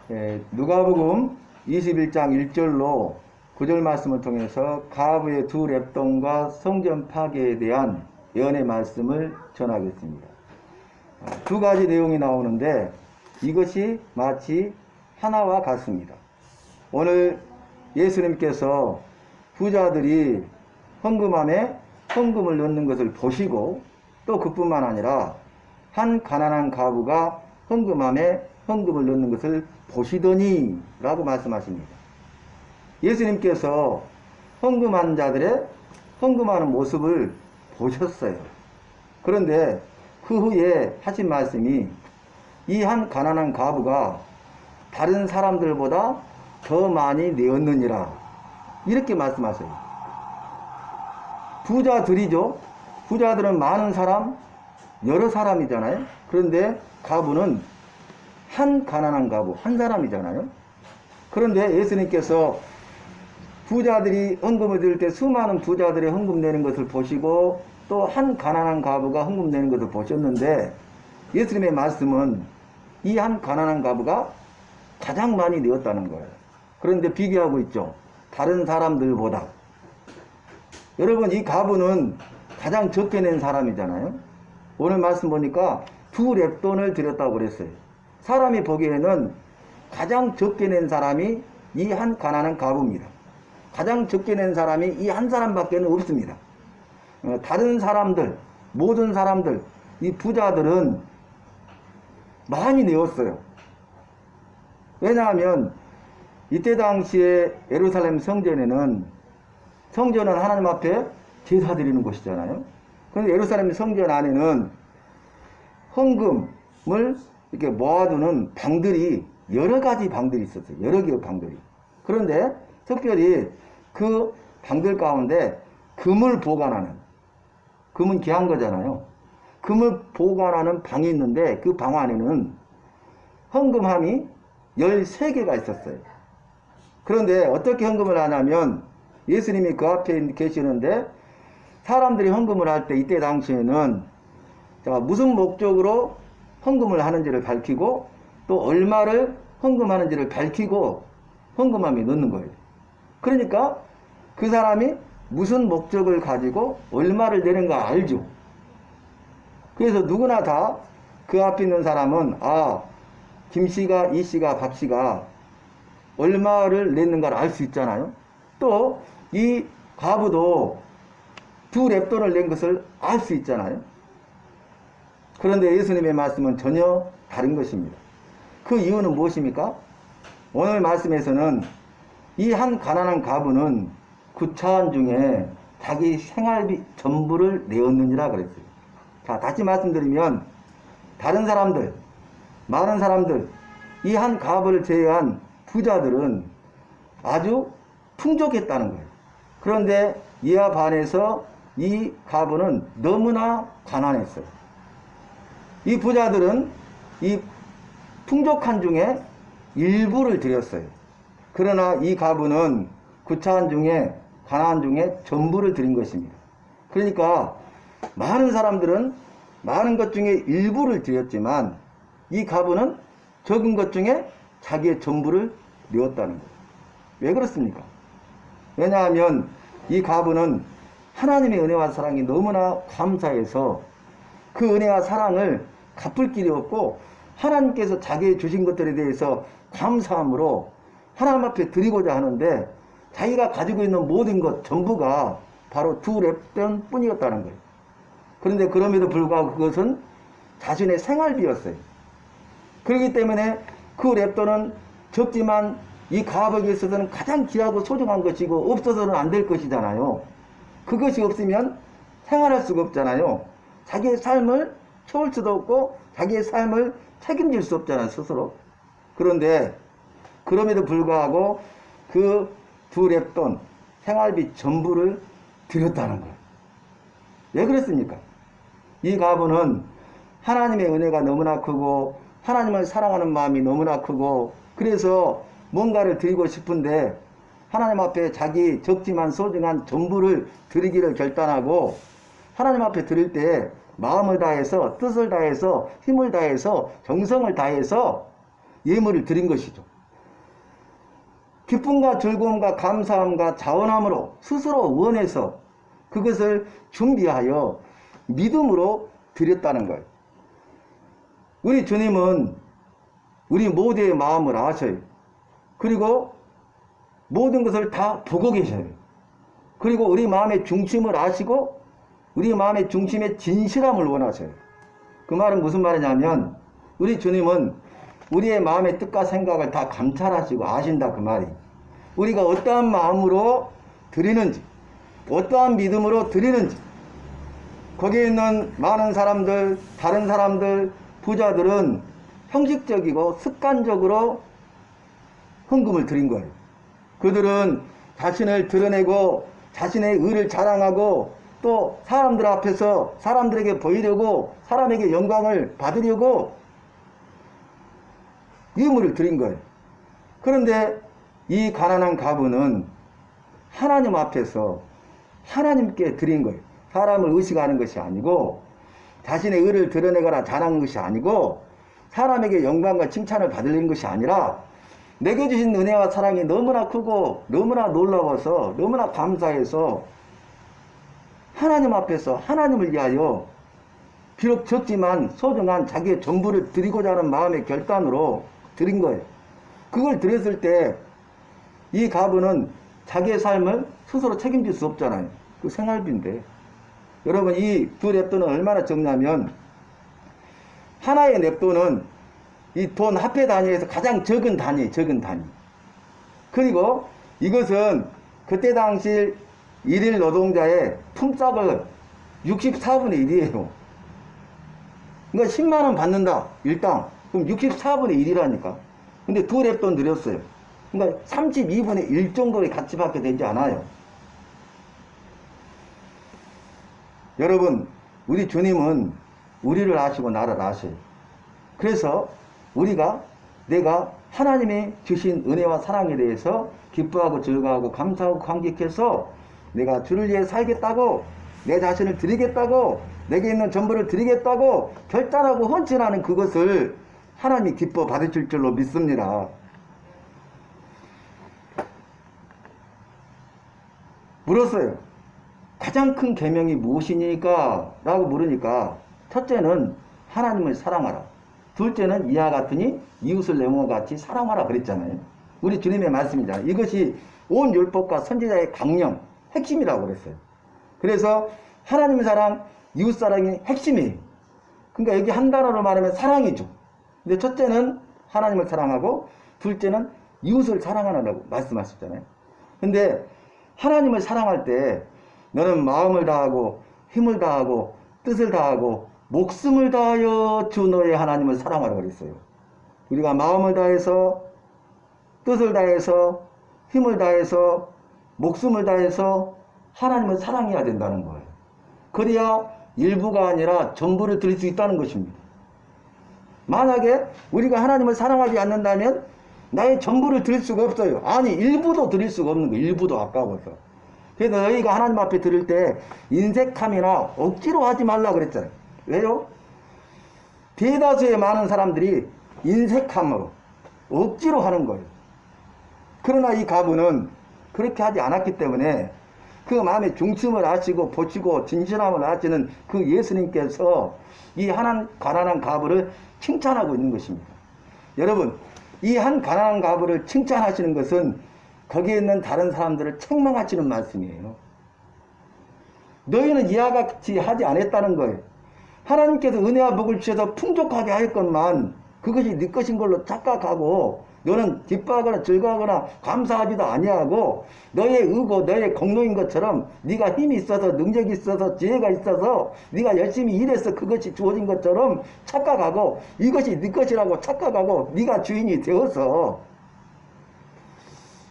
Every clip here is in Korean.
누가복음 21장 1절로 9절 말씀을 통해서 가부의 두 랩돈과 성전 파괴에 대한 예언의 말씀을 전하겠습니다. 두 가지 내용이 나오는데 이것이 마치 하나와 같습니다. 오늘 예수님께서 부자들이 헌금함에 헌금을 넣는 것을 보시고 또 그뿐만 아니라 한 가난한 가부가 헌금함에 헌금을 넣는 것을 보시더니 라고 말씀하십니다. 예수님께서 헌금한 자들의 헌금하는 모습을 보셨어요. 그런데 그 후에 하신 말씀이 이 한 가난한 가부가 다른 사람들보다 더 많이 내었느니라 이렇게 말씀하세요. 부자들이죠. 부자들은 많은 사람, 여러 사람이잖아요. 그런데 가부는 한 가난한 가부, 한 사람이잖아요. 그런데 예수님께서 부자들이 헌금을 드릴 때 수많은 부자들의 헌금 내는 것을 보시고 또 한 가난한 가부가 헌금 내는 것을 보셨는데 예수님의 말씀은 이 한 가난한 가부가 가장 많이 내었다는 거예요. 그런데 비교하고 있죠. 다른 사람들보다. 여러분, 이 가부는 가장 적게 낸 사람이잖아요. 오늘 말씀 보니까 두 랩돈을 드렸다고 그랬어요. 사람이 보기에는 가장 적게 낸 사람이 이 한 가난한 가부입니다. 가장 적게 낸 사람이 이 한 사람밖에 없습니다. 다른 사람들, 모든 사람들, 이 부자들은 많이 내었어요. 왜냐하면 이때 당시에 예루살렘 성전은 하나님 앞에 제사 드리는 곳이잖아요. 그런데 예루살렘 성전 안에는 헌금을 이렇게 모아두는 방들이 여러 가지 방들이 있었어요. 여러 개의 방들이. 그런데 특별히 그 방들 가운데 금을 보관하는, 금은 귀한 거잖아요. 금을 보관하는 방이 있는데 그 방 안에는 헌금함이 13개가 있었어요. 그런데 어떻게 헌금을 하냐면 예수님이 그 앞에 계시는데 사람들이 헌금을 할 때 이때 당시에는 무슨 목적으로 헌금을 하는지를 밝히고 또 얼마를 헌금하는지를 밝히고 헌금함에 넣는 거예요. 그러니까 그 사람이 무슨 목적을 가지고 얼마를 내는가 알죠. 그래서 누구나 다 그 앞에 있는 사람은 김씨가, 이씨가, 박씨가 얼마를 냈는가를 알 수 있잖아요. 또 이 가부도 두 랩돈을 낸 것을 알 수 있잖아요. 그런데 예수님의 말씀은 전혀 다른 것입니다. 그 이유는 무엇입니까? 오늘 말씀에서는 이 한 가난한 가부는 구차한 중에 자기 생활비 전부를 내었느니라 그랬어요. 자, 다시 말씀드리면 다른 사람들, 많은 사람들, 이 한 가부를 제외한 부자들은 아주 풍족했다는 거예요. 그런데 이와 반해서 이 가부는 너무나 가난했어요. 이 부자들은 이 풍족한 중에 일부를 드렸어요. 그러나 이 가부는 구차한 중에, 가난한 중에 전부를 드린 것입니다. 그러니까 많은 사람들은 많은 것 중에 일부를 드렸지만 이 가부는 적은 것 중에 자기의 전부를 내었다는 거예요. 왜 그렇습니까? 왜냐하면 이 가부는 하나님의 은혜와 사랑이 너무나 감사해서 그 은혜와 사랑을 갚을 길이 없고 하나님께서 자기의 주신 것들에 대해서 감사함으로 하나님 앞에 드리고자 하는데 자기가 가지고 있는 모든 것 전부가 바로 두 랩돈 뿐이었다는 거예요. 그런데 그럼에도 불구하고 그것은 자신의 생활비였어요. 그렇기 때문에 그 랩돈은 적지만 이 가부에게 있어서는 가장 귀하고 소중한 것이고 없어서는 안 될 것이잖아요. 그것이 없으면 생활할 수가 없잖아요. 자기의 삶을 채울 수도 없고 자기의 삶을 책임질 수 없잖아요, 스스로. 그런데 그럼에도 불구하고 그 두 랩돈 생활비 전부를 드렸다는 거예요. 왜 그랬습니까? 이 가부는 하나님의 은혜가 너무나 크고 하나님을 사랑하는 마음이 너무나 크고 그래서 뭔가를 드리고 싶은데 하나님 앞에 자기 적지만 소중한 전부를 드리기를 결단하고 하나님 앞에 드릴 때 마음을 다해서 뜻을 다해서 힘을 다해서 정성을 다해서 예물을 드린 것이죠. 기쁨과 즐거움과 감사함과 자원함으로 스스로 원해서 그것을 준비하여 믿음으로 드렸다는 거예요. 우리 주님은 우리 모두의 마음을 아셔요. 그리고 모든 것을 다 보고 계셔요. 그리고 우리 마음의 중심을 아시고 우리 마음의 중심의 진실함을 원하셔요. 그 말은 무슨 말이냐면 우리 주님은 우리의 마음의 뜻과 생각을 다 감찰하시고 아신다 그 말이. 우리가 어떠한 마음으로 드리는지 어떠한 믿음으로 드리는지 거기에 있는 많은 사람들 다른 사람들 부자들은 형식적이고 습관적으로 헌금을 드린 거예요. 그들은 자신을 드러내고 자신의 의를 자랑하고 또 사람들 앞에서 사람들에게 보이려고 사람에게 영광을 받으려고 유물을 드린 거예요. 그런데 이 가난한 과부는 하나님 앞에서 하나님께 드린 거예요. 사람을 의식하는 것이 아니고 자신의 의를 드러내거나 자랑하는 것이 아니고 사람에게 영광과 칭찬을 받으려는 것이 아니라 내게 주신 은혜와 사랑이 너무나 크고 너무나 놀라워서 너무나 감사해서 하나님 앞에서 하나님을 위하여 비록 적지만 소중한 자기의 전부를 드리고자 하는 마음의 결단으로 드린 거예요. 그걸 드렸을 때 이 과부는 자기의 삶을 스스로 책임질 수 없잖아요. 그 생활비인데. 여러분 이 두 냅돈은 얼마나 적냐면 하나의 냅돈은 이 돈 화폐 단위에서 가장 적은 단위. 그리고 이것은 그때 당시 일일 노동자의 품삯을 64분의 1이에요. 그러니까 10만원 받는다. 일당. 그럼 64분의 1이라니까. 근데 두 랩돈 드렸어요. 그러니까 32분의 1 정도의 가치밖에 되지 않아요. 여러분, 우리 주님은 우리를 아시고 나를 아셔요. 그래서 내가 하나님이 주신 은혜와 사랑에 대해서 기뻐하고 즐거워하고 감사하고 감격해서 내가 주를 위해 살겠다고 내 자신을 드리겠다고 내게 있는 전부를 드리겠다고 결단하고 헌신하는 그것을 하나님이 기뻐 받으실 줄로 믿습니다. 물었어요. 가장 큰 계명이 무엇이니까? 라고 물으니까 첫째는 하나님을 사랑하라. 둘째는 이와 같으니 이웃을 내 몸과 같이 사랑하라 그랬잖아요. 우리 주님의 말씀이잖아요. 이것이 온 율법과 선지자의 강령, 핵심이라고 그랬어요. 그래서 하나님 사랑, 이웃 사랑이 핵심이에요. 그러니까 여기 한 단어로 말하면 사랑이죠. 근데 첫째는 하나님을 사랑하고 둘째는 이웃을 사랑하라고 말씀하셨잖아요. 근데 하나님을 사랑할 때 너는 마음을 다하고 힘을 다하고 뜻을 다하고 목숨을 다하여 주 너의 하나님을 사랑하라고 그랬어요. 우리가 마음을 다해서 뜻을 다해서 힘을 다해서 목숨을 다해서 하나님을 사랑해야 된다는 거예요. 그래야 일부가 아니라 전부를 드릴 수 있다는 것입니다. 만약에 우리가 하나님을 사랑하지 않는다면 나의 전부를 드릴 수가 없어요. 아니 일부도 드릴 수가 없는 거예요. 일부도 아까워서. 그래서 너희가 하나님 앞에 드릴 때 인색함이나 억지로 하지 말라 그랬잖아요. 왜요? 대다수의 많은 사람들이 인색함으로 억지로 하는 거예요. 그러나 이 과부는 그렇게 하지 않았기 때문에 그 마음의 중심을 아시고 보시고 진실함을 아시는 그 예수님께서 이 가난한 과부를 칭찬하고 있는 것입니다. 여러분, 이 한 가난한 과부를 칭찬하시는 것은 거기에 있는 다른 사람들을 책망하시는 말씀이에요. 너희는 이와 같이 하지 않았다는 거예요. 하나님께서 은혜와 복을 주셔서 풍족하게 하였건만 그것이 네 것인 걸로 착각하고 너는 기뻐하거나 즐거워하거나 감사하지도 아니하고 너의 의고 너의 공로인 것처럼 네가 힘이 있어서 능력이 있어서 지혜가 있어서 네가 열심히 일해서 그것이 주어진 것처럼 착각하고 이것이 네 것이라고 착각하고 네가 주인이 되어서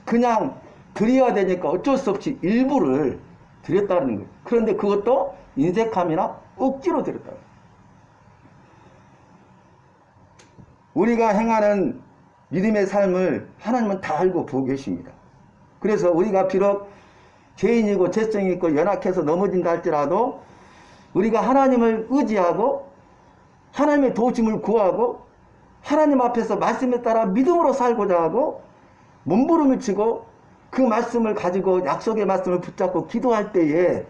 그냥 드려야 되니까 어쩔 수 없이 일부를 드렸다는 거예요. 그런데 그것도 인색함이나 억지로 드렸다. 우리가 행하는 믿음의 삶을 하나님은 다 알고 보고 계십니다. 그래서 우리가 비록 죄인이고 죄성이 있고 연약해서 넘어진다 할지라도 우리가 하나님을 의지하고 하나님의 도우심을 구하고 하나님 앞에서 말씀에 따라 믿음으로 살고자 하고 몸부림을 치고 그 말씀을 가지고 약속의 말씀을 붙잡고 기도할 때에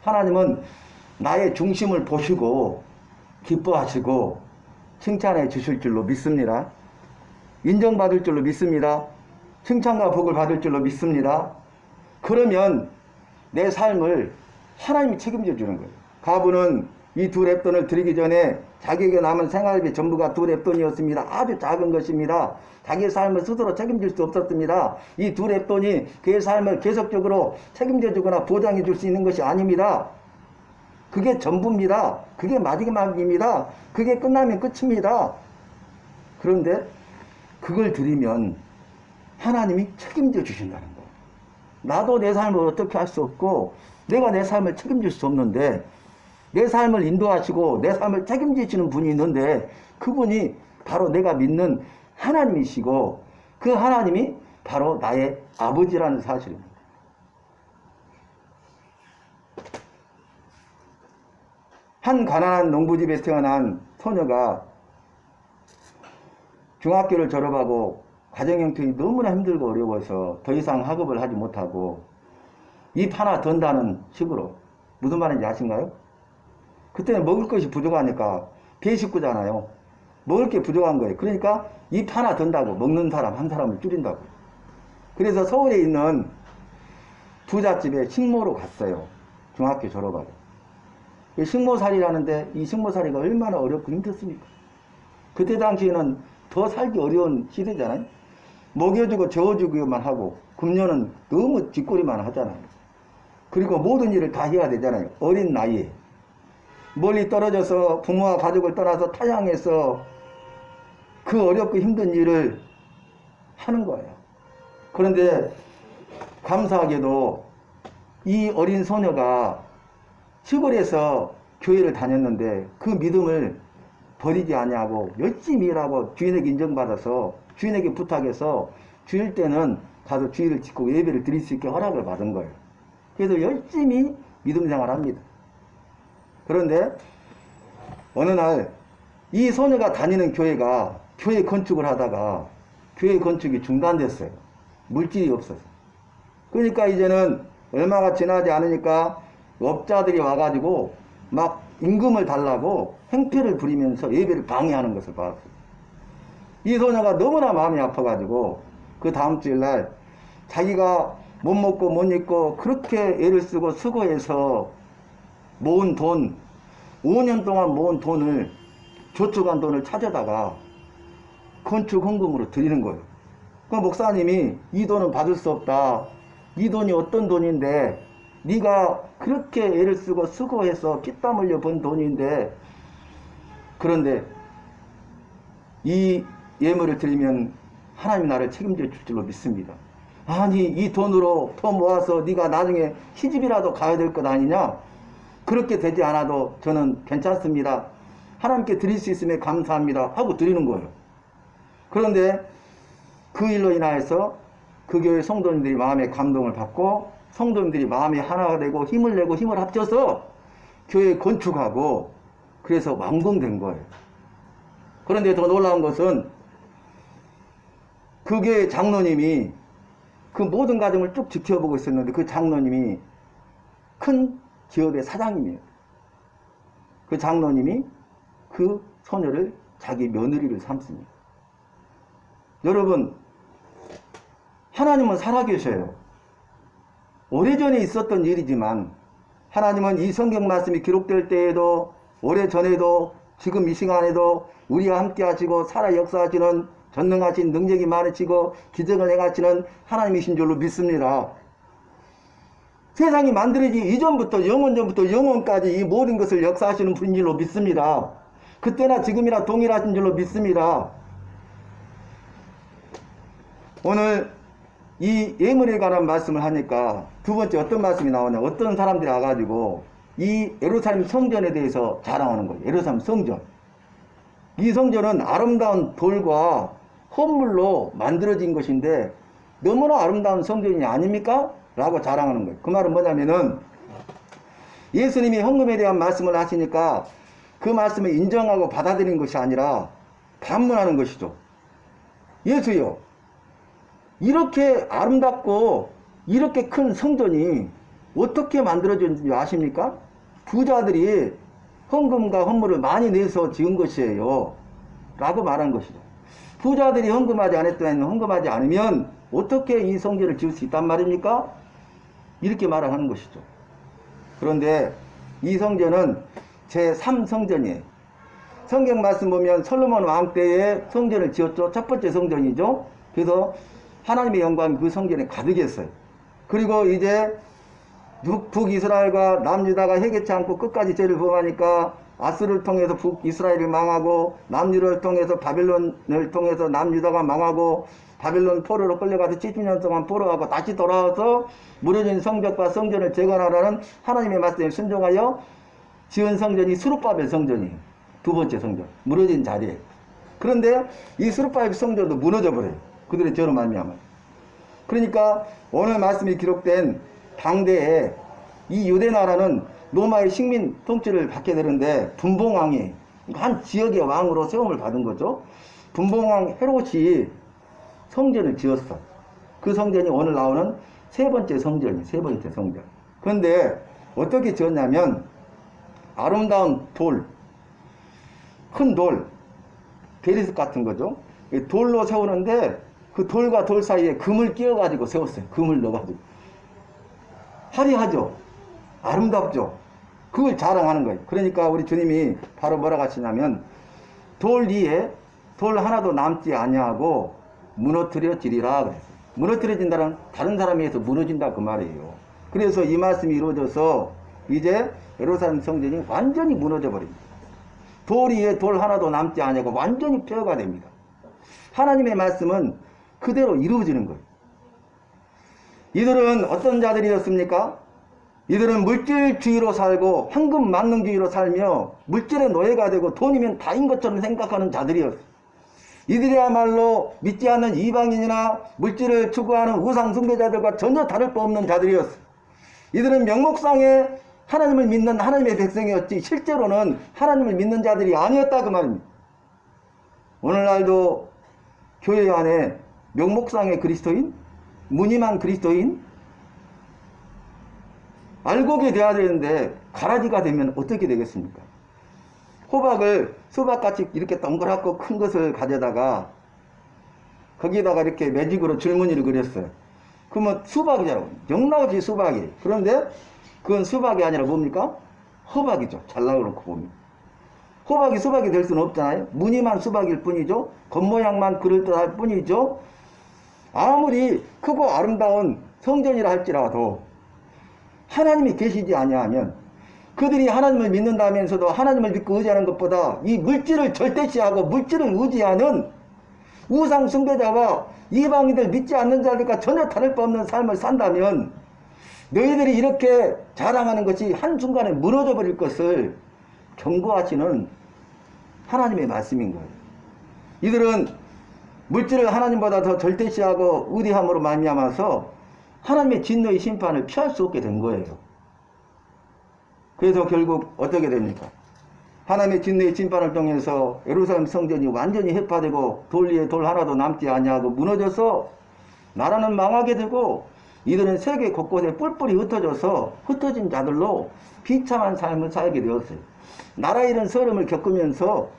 하나님은 나의 중심을 보시고 기뻐하시고 칭찬해 주실 줄로 믿습니다. 인정받을 줄로 믿습니다. 칭찬과 복을 받을 줄로 믿습니다. 그러면 내 삶을 하나님이 책임져 주는 거예요. 가부는 이 두 랩돈을 드리기 전에 자기에게 남은 생활비 전부가 두 랩돈이었습니다. 아주 작은 것입니다. 자기의 삶을 스스로 책임질 수 없었습니다. 이 두 랩돈이 그의 삶을 계속적으로 책임져 주거나 보장해 줄 수 있는 것이 아닙니다. 그게 전부입니다. 그게 마지막입니다. 그게 끝나면 끝입니다. 그런데 그걸 드리면 하나님이 책임져 주신다는 거예요. 나도 내 삶을 어떻게 할 수 없고 내가 내 삶을 책임질 수 없는데 내 삶을 인도하시고 내 삶을 책임지시는 분이 있는데 그분이 바로 내가 믿는 하나님이시고 그 하나님이 바로 나의 아버지라는 사실입니다. 한 가난한 농부집에 태어난 소녀가 중학교를 졸업하고 가정 형편이 너무나 힘들고 어려워서 더 이상 학업을 하지 못하고 입 하나 던다는 식으로, 무슨 말인지 아신가요? 그때는 먹을 것이 부족하니까 배식구잖아요. 먹을 게 부족한 거예요. 그러니까 입 하나 던다고 먹는 사람 한 사람을 줄인다고. 그래서 서울에 있는 부잣집에 식모로 갔어요. 중학교 졸업하고. 식모살이라는데 이 식모살이가 얼마나 어렵고 힘들습니까? 그때 당시에는 더 살기 어려운 시대잖아요. 먹여주고 재워주기만 하고 금년은 너무 뒷골이만 하잖아요. 그리고 모든 일을 다 해야 되잖아요. 어린 나이에. 멀리 떨어져서 부모와 가족을 떠나서 타향해서 그 어렵고 힘든 일을 하는 거예요. 그런데 감사하게도 이 어린 소녀가 시골에서 교회를 다녔는데 그 믿음을 버리지 아니하고 열심히 일하고 주인에게 인정받아서 주인에게 부탁해서 주일 때는 가서 주일을 지키고 예배를 드릴 수 있게 허락을 받은 거예요. 그래서 열심히 믿음 생활합니다. 그런데 어느 날 이 소녀가 다니는 교회가 교회 건축을 하다가 교회 건축이 중단됐어요. 물질이 없어서. 그러니까 이제는 얼마가 지나지 않으니까 업자들이 와가지고 막 임금을 달라고 행패를 부리면서 예배를 방해하는 것을 봤어요. 이 소녀가 너무나 마음이 아파가지고 그 다음 주일날 자기가 못 먹고 못 입고 그렇게 애를 쓰고 수고해서 모은 돈, 5년 동안 모은 돈을, 저축한 돈을 찾아다가 건축 헌금으로 드리는 거예요. 그 목사님이 이 돈은 받을 수 없다. 이 돈이 어떤 돈인데 네가 그렇게 애를 쓰고 수고해서 피땀 흘려 번 돈인데, 그런데 이 예물을 드리면 하나님이 나를 책임져 줄 줄로 믿습니다. 아니 이 돈으로 더 모아서 네가 나중에 시집이라도 가야 될 것 아니냐? 그렇게 되지 않아도 저는 괜찮습니다. 하나님께 드릴 수 있음에 감사합니다 하고 드리는 거예요. 그런데 그 일로 인하여서 그 교회 성도님들이 마음에 감동을 받고 성도님들이 마음이 하나가 되고 힘을 내고 힘을 합쳐서 교회 건축하고 그래서 완공된 거예요. 그런데 더 놀라운 것은 그 교회 장로님이 그 모든 과정을 쭉 지켜보고 있었는데 그 장로님이 큰 기업의 사장님이에요. 그 장로님이 그 소녀를 자기 며느리를 삼습니다. 여러분, 하나님은 살아계셔요. 오래전에 있었던 일이지만 하나님은 이 성경 말씀이 기록될 때에도 오래전에도 지금 이 시간에도 우리와 함께 하시고 살아 역사하시는 전능하신 능력이 많으시고 기적을 행하시는 하나님이신 줄로 믿습니다. 세상이 만들어지기 이전부터 영원전부터 영원까지 이 모든 것을 역사하시는 분인 줄로 믿습니다. 그때나 지금이나 동일하신 줄로 믿습니다. 오늘 이 예물에 관한 말씀을 하니까 두 번째 어떤 말씀이 나오냐, 어떤 사람들이 와가지고 이 예루살렘 성전에 대해서 자랑하는 거예요. 예루살렘 성전. 이 성전은 아름다운 돌과 헌물로 만들어진 것인데 너무나 아름다운 성전이 아닙니까? 라고 자랑하는 거예요. 그 말은 뭐냐면은 예수님이 헌금에 대한 말씀을 하시니까 그 말씀을 인정하고 받아들이는 것이 아니라 반문하는 것이죠. 예수요, 이렇게 아름답고 이렇게 큰 성전이 어떻게 만들어졌는지 아십니까? 부자들이 헌금과 헌물을 많이 내서 지은 것이에요. 라고 말한 것이죠. 부자들이 헌금하지 않으면 어떻게 이 성전을 지을 수 있단 말입니까? 이렇게 말하는 것이죠. 그런데 이 성전은 제3성전이에요. 성경 말씀 보면 솔로몬 왕 때에 성전을 지었죠. 첫 번째 성전이죠. 그래서 하나님의 영광이 그 성전에 가득했어요. 그리고 이제 북이스라엘과 남유다가 해결치 않고 끝까지 죄를 범하니까 아스를 통해서 북이스라엘이 망하고 남유다를 통해서 바벨론을 통해서 남유다가 망하고 바벨론 포로로 끌려가서 70년 동안 포로하고 다시 돌아와서 무너진 성벽과 성전을 재건하라는 하나님의 말씀에 순종하여 지은 성전이 스룹바벨 성전이에요. 두 번째 성전. 무너진 자리에. 그런데 이 스룹바벨 성전도 무너져버려요. 그들의 죄로 말미암아. 그러니까 오늘 말씀이 기록된 당대에 이 유대 나라는 로마의 식민 통치를 받게 되는데 분봉왕이 한 지역의 왕으로 세움을 받은 거죠. 분봉왕 헤롯이 성전을 지었어. 그 성전이 오늘 나오는 세 번째 성전이 세 번째 성전. 그런데 어떻게 지었냐면 아름다운 돌, 큰 돌, 베리스 같은 거죠. 돌로 세우는데 그 돌과 돌 사이에 금을 끼워가지고 세웠어요. 금을 넣어가지고. 화려하죠. 아름답죠. 그걸 자랑하는 거예요. 그러니까 우리 주님이 바로 뭐라고 하시냐면 돌 위에 돌 하나도 남지 아니하고 무너뜨려지리라 그랬어요. 무너뜨려진다는 다른 사람에 의해서 무너진다 그 말이에요. 그래서 이 말씀이 이루어져서 이제 예루살렘 성전이 완전히 무너져 버립니다. 돌 위에 돌 하나도 남지 아니하고 완전히 폐허가 됩니다. 하나님의 말씀은 그대로 이루어지는 거예요. 이들은 어떤 자들이었습니까? 이들은 물질주의로 살고 황금 만능주의로 살며 물질의 노예가 되고 돈이면 다인 것처럼 생각하는 자들이었어요. 이들이야말로 믿지 않는 이방인이나 물질을 추구하는 우상 숭배자들과 전혀 다를 바 없는 자들이었어요. 이들은 명목상에 하나님을 믿는 하나님의 백성이었지 실제로는 하나님을 믿는 자들이 아니었다 그 말입니다. 오늘날도 교회 안에 명목상의 그리스도인, 무늬만 그리스도인, 알곡이 되어야 되는데 가라지가 되면 어떻게 되겠습니까? 호박을 수박같이 이렇게 동그랗고 큰 것을 가져다가 거기다가 이렇게 매직으로 줄무늬를 그렸어요. 그러면 수박이잖아요. 영락없이 수박이. 그런데 그건 수박이 아니라 뭡니까? 호박이죠. 잘 나오놓고 보면. 호박이 수박이 될 수는 없잖아요. 무늬만 수박일 뿐이죠. 겉모양만 그럴듯할 뿐이죠. 아무리 크고 아름다운 성전이라 할지라도 하나님이 계시지 아니하면 그들이 하나님을 믿는다면서도 하나님을 믿고 의지하는 것보다 이 물질을 절대시하고 물질을 의지하는 우상 숭배자와 이방인들 믿지 않는 자들과 전혀 다를 바 없는 삶을 산다면 너희들이 이렇게 자랑하는 것이 한순간에 무너져 버릴 것을 경고하시는 하나님의 말씀인 거예요. 이들은 물질을 하나님보다 더 절대시하고 의리함으로 말미암아서 하나님의 진노의 심판을 피할 수 없게 된 거예요. 그래서 결국 어떻게 됩니까? 하나님의 진노의 심판을 통해서 예루살렘 성전이 완전히 해파되고 돌 위에 돌 하나도 남지 아니하고 무너져서 나라는 망하게 되고 이들은 세계 곳곳에 뿔뿔이 흩어져서 흩어진 자들로 비참한 삶을 살게 되었어요. 나라 잃은 서름을 겪으면서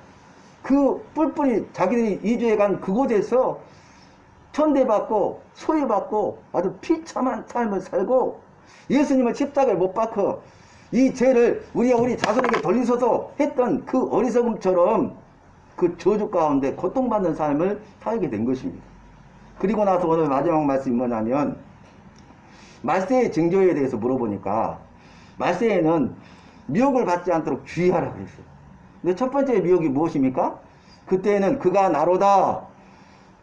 그 뿔뿔이 자기들이 이주해 간 그곳에서 천대받고 소외받고 아주 비참한 삶을 살고 예수님을 십자가에 못 박혀 이 죄를 우리 자손에게 돌리소서 했던 그 어리석음처럼 그 저주 가운데 고통받는 삶을 살게 된 것입니다. 그리고 나서 오늘 마지막 말씀이 뭐냐면 말세의 징조에 대해서 물어보니까 말세에는 미혹을 받지 않도록 주의하라 그랬어요. 근데 첫 번째 미혹이 무엇입니까? 그때는 그가 나로다.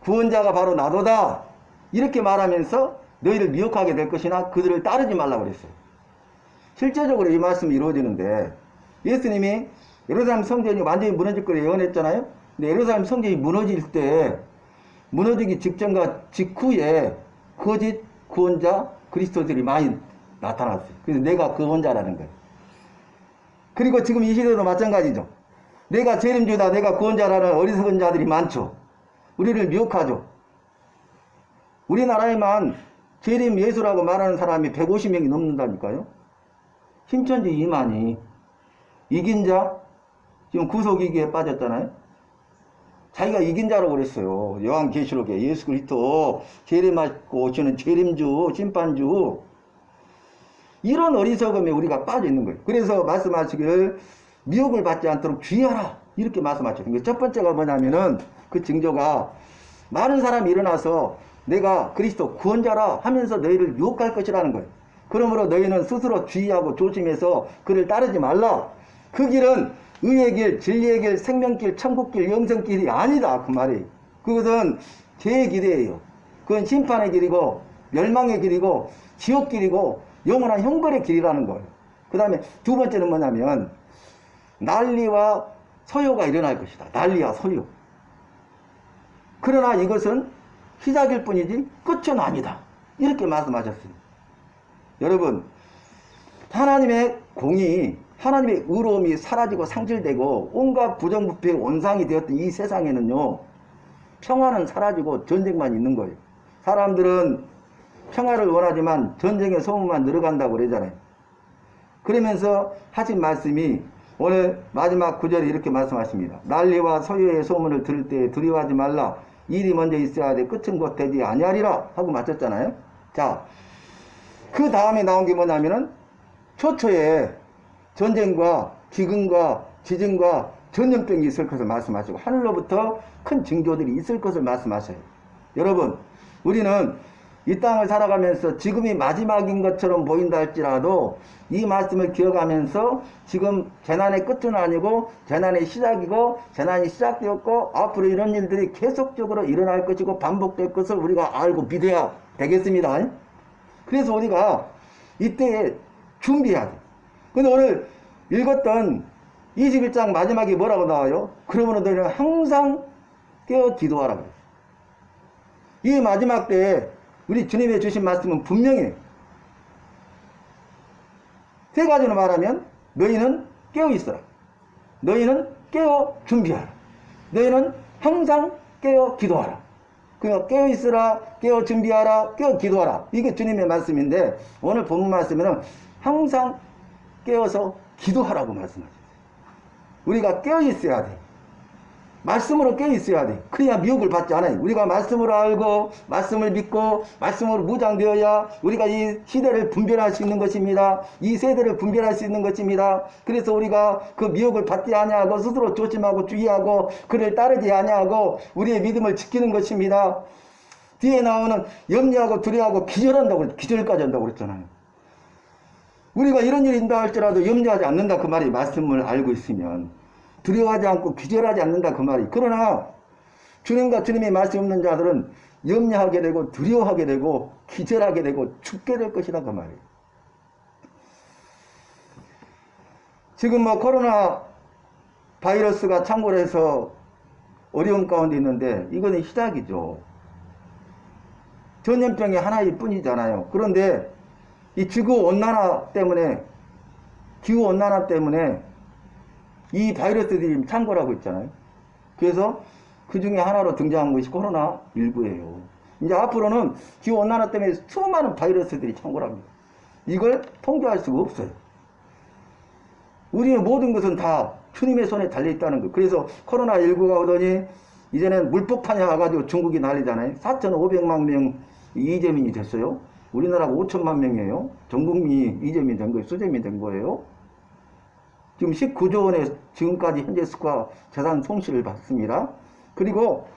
구원자가 바로 나도다. 이렇게 말하면서 너희를 미혹하게 될 것이나 그들을 따르지 말라고 그랬어요. 실제적으로 이 말씀이 이루어지는데 예수님이 예루살렘 성전이 완전히 무너질 거를 예언했잖아요. 근데 예루살렘 성전이 무너질 때 무너지기 직전과 직후에 거짓 구원자 그리스도들이 많이 나타났어요. 그래서 내가 구원자라는 거예요. 그리고 지금 이 시대도 마찬가지죠. 내가 재림주다, 내가 구원자라는 어리석은 자들이 많죠. 우리를 미혹하죠. 우리나라에만 재림 예수라고 말하는 사람이 150명이 넘는다니까요. 신천지 이만희 이긴 자 지금 구속위기에 빠졌잖아요. 자기가 이긴 자라고 그랬어요. 요한계시록에 예수 그리스도 재림하고 오시는 재림주 심판주, 이런 어리석음에 우리가 빠져 있는 거예요. 그래서 말씀하시기를 미혹을 받지 않도록 주의하라 이렇게 말씀하셨어요. 그러니까 첫 번째가 뭐냐면은 그 징조가 많은 사람이 일어나서 내가 그리스도 구원자라 하면서 너희를 유혹할 것이라는 거예요. 그러므로 너희는 스스로 주의하고 조심해서 그를 따르지 말라. 그 길은 의의 길, 진리의 길, 생명길, 천국길, 영생길이 아니다 그 말이에요. 그것은 죄의 길이에요. 그건 심판의 길이고 멸망의 길이고 지옥길이고 영원한 형벌의 길이라는 거예요. 그 다음에 두 번째는 뭐냐면 난리와 서요가 일어날 것이다. 난리와 서요. 그러나 이것은 시작일 뿐이지 끝은 아니다. 이렇게 말씀하셨어요. 여러분, 하나님의 공의, 하나님의 의로움이 사라지고 상실되고 온갖 부정부패의 온상이 되었던 이 세상에는요, 평화는 사라지고 전쟁만 있는 거예요. 사람들은 평화를 원하지만 전쟁의 소문만 늘어간다고 그러잖아요. 그러면서 하신 말씀이 오늘 마지막 구절에 이렇게 말씀하십니다. 난리와 서유의 소문을 들을 때 두려워하지 말라. 일이 먼저 있어야 돼. 끝은 곧 되지 아니하리라 하고 마쳤잖아요. 자, 그 다음에 나온 게 뭐냐면은 초초에 전쟁과 기근과 지진과 전염병이 있을 것을 말씀하시고 하늘로부터 큰 징조들이 있을 것을 말씀하셔요. 여러분, 우리는 이 땅을 살아가면서 지금이 마지막인 것처럼 보인다 할지라도 이 말씀을 기억하면서 지금 재난의 끝은 아니고 재난의 시작이고 재난이 시작되었고 앞으로 이런 일들이 계속적으로 일어날 것이고 반복될 것을 우리가 알고 믿어야 되겠습니다. 그래서 우리가 이때에 준비해야 돼. 근데 오늘 읽었던 21장 마지막에 뭐라고 나와요? 그러므로 너희는 항상 깨어 기도하라 그래요. 이 마지막 때에 우리 주님의 주신 말씀은 분명히 세 가지로 말하면 너희는 깨어 있어라. 너희는 깨어 준비하라. 너희는 항상 깨어 기도하라. 그러니까 깨어 있으라, 깨어 준비하라, 깨어 기도하라. 이게 주님의 말씀인데 오늘 본문 말씀에는 항상 깨어서 기도하라고 말씀하셨어요. 우리가 깨어 있어야 돼. 말씀으로 깨어 있어야 돼. 그래야 미혹을 받지 않아요. 우리가 말씀으로 알고 말씀을 믿고 말씀으로 무장되어야 우리가 이 시대를 분별할 수 있는 것입니다. 이 세대를 분별할 수 있는 것입니다. 그래서 우리가 그 미혹을 받지 아니하고 스스로 조심하고 주의하고 그를 따르지 아니하고 우리의 믿음을 지키는 것입니다. 뒤에 나오는 염려하고 두려워하고 기절한다고 기절까지 한다고 그랬잖아요. 우리가 이런 일이 있다 할지라도 염려하지 않는다 그 말이 말씀을 알고 있으면 두려워하지 않고 기절하지 않는다 그 말이. 그러나 주님과 주님의 말씀이 없는 자들은 염려하게 되고 두려워하게 되고 기절하게 되고 죽게 될 것이다 그 말이에요. 지금 뭐 코로나 바이러스가 창궐 해서 어려움 가운데 있는데 이거는 시작이죠. 전염병이 하나일 뿐이잖아요. 그런데 이 지구온난화 때문에 기후온난화 때문에 이 바이러스들이 창궐하고 있잖아요. 그래서 그 중에 하나로 등장한 것이 코로나19예요. 이제 앞으로는 기후온난화 때문에 수많은 바이러스들이 창궐합니다. 이걸 통제할 수가 없어요. 우리의 모든 것은 다 주님의 손에 달려있다는 거예요. 그래서 코로나19가 오더니 이제는 물폭탄이 와가지고 중국이 난리잖아요. 4,500만 명 이재민이 됐어요. 우리나라가 5천만 명이에요. 전 국민이 이재민이 된 거예요. 수재민이 된 거예요. 지금 19조 원의 지금까지 현재 수가 재산 손실을 받습니다. 그리고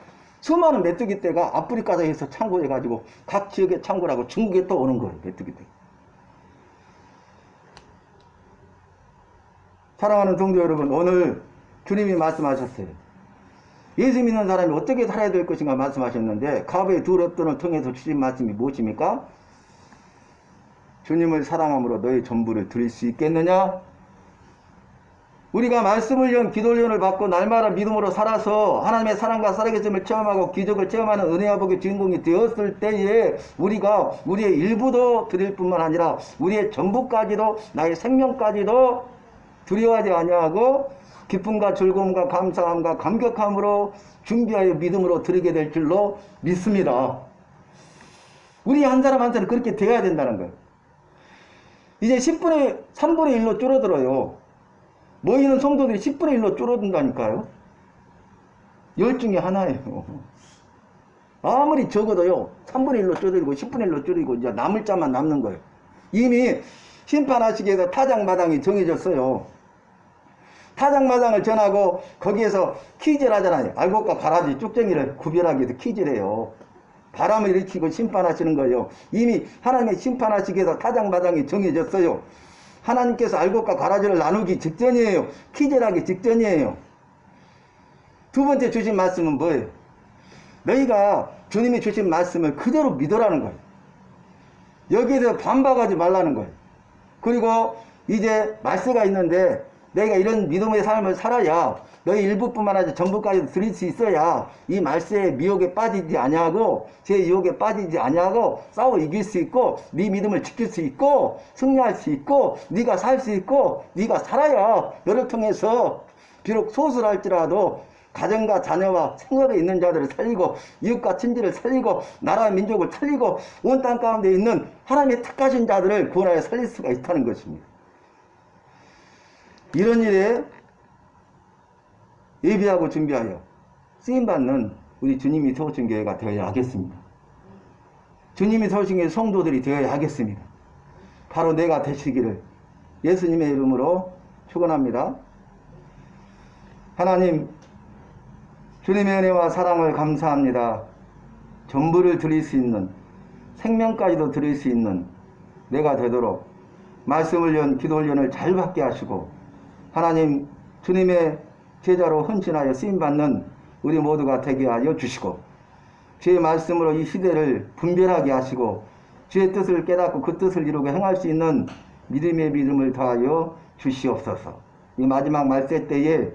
수많은 메뚜기 떼가 아프리카에서 창궐해가지고 각 지역에 창궐하고 중국에 또 오는 거예요. 메뚜기 떼. 사랑하는 성도 여러분, 오늘 주님이 말씀하셨어요. 예수 믿는 사람이 어떻게 살아야 될 것인가 말씀하셨는데 갑의 두 랩돈을 통해서 주신 말씀이 무엇입니까? 주님을 사랑함으로 너의 전부를 드릴 수 있겠느냐? 우리가 말씀을 위한 기도훈련을 받고 날마다 믿음으로 살아서 하나님의 사랑과 살아계심을 체험하고 기적을 체험하는 은혜와 복의 주인공이 되었을 때에 우리가 우리의 일부도 드릴 뿐만 아니라 우리의 전부까지도 나의 생명까지도 두려워하지 아니하고 기쁨과 즐거움과 감사함과 감격함으로 준비하여 믿음으로 드리게 될 줄로 믿습니다. 우리 한 사람 한 사람 그렇게 되어야 된다는 거예요. 이제 3분의 1로 줄어들어요. 모이는 성도들이 10분의 1로 줄어든다니까요. 10 중에 하나예요. 아무리 적어도요, 3분의 1로 줄어들고 10분의 1로 줄어들고 이제 남을 자만 남는 거예요. 이미 심판하시기 위해서 타작마당이 정해졌어요. 타작마당을 전하고 거기에서 퀴즈를 하잖아요. 알곡과 가라지 쭉정이를 구별하기 위해서 퀴즈를 해요. 바람을 일으키고 심판하시는 거예요. 이미 하나님의 심판하시기 위해서 타작마당이 정해졌어요. 하나님께서 알곡과 가라지를 나누기 직전이에요. 퀴즈를 하기 직전이에요. 두 번째 주신 말씀은 뭐예요? 너희가 주님이 주신 말씀을 그대로 믿으라는 거예요. 여기에서 반박하지 말라는 거예요. 그리고 이제 말세가 있는데 내가 이런 믿음의 삶을 살아야 너희 일부뿐만 아니라 전부까지 드릴 수 있어야 이 말세의 미혹에 빠지지 아니하고 제 유혹에 빠지지 아니하고 싸워 이길 수 있고 네 믿음을 지킬 수 있고 승리할 수 있고 네가 살 수 있고 네가 살아야 너를 통해서 비록 소수할지라도 가정과 자녀와 생업에 있는 자들을 살리고 이웃과 친지를 살리고 나라와 민족을 살리고 온 땅 가운데 있는 하나님의 택하신 자들을 구원하여 살릴 수가 있다는 것입니다. 이런 일에 예비하고 준비하여 쓰임받는 우리 주님이 세우신 교회가 되어야 하겠습니다. 주님이 세우신 교회 성도들이 되어야 하겠습니다. 바로 내가 되시기를 예수님의 이름으로 축원합니다. 하나님, 주님의 은혜와 사랑을 감사합니다. 전부를 드릴 수 있는, 생명까지도 드릴 수 있는 내가 되도록 말씀을 연 기도 훈련을 잘 받게 하시고 하나님 주님의 제자로 헌신하여 쓰임받는 우리 모두가 되게 하여 주시고 주의 말씀으로 이 시대를 분별하게 하시고 주의 뜻을 깨닫고 그 뜻을 이루고 행할 수 있는 믿음의 믿음을 더하여 주시옵소서. 이 마지막 말세 때에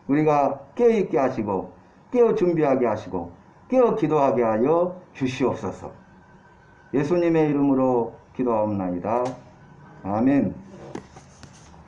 우리가 깨어있게 하시고 깨어 준비하게 하시고 깨어 기도하게 하여 주시옵소서. 예수님의 이름으로 기도하옵나이다. 아멘.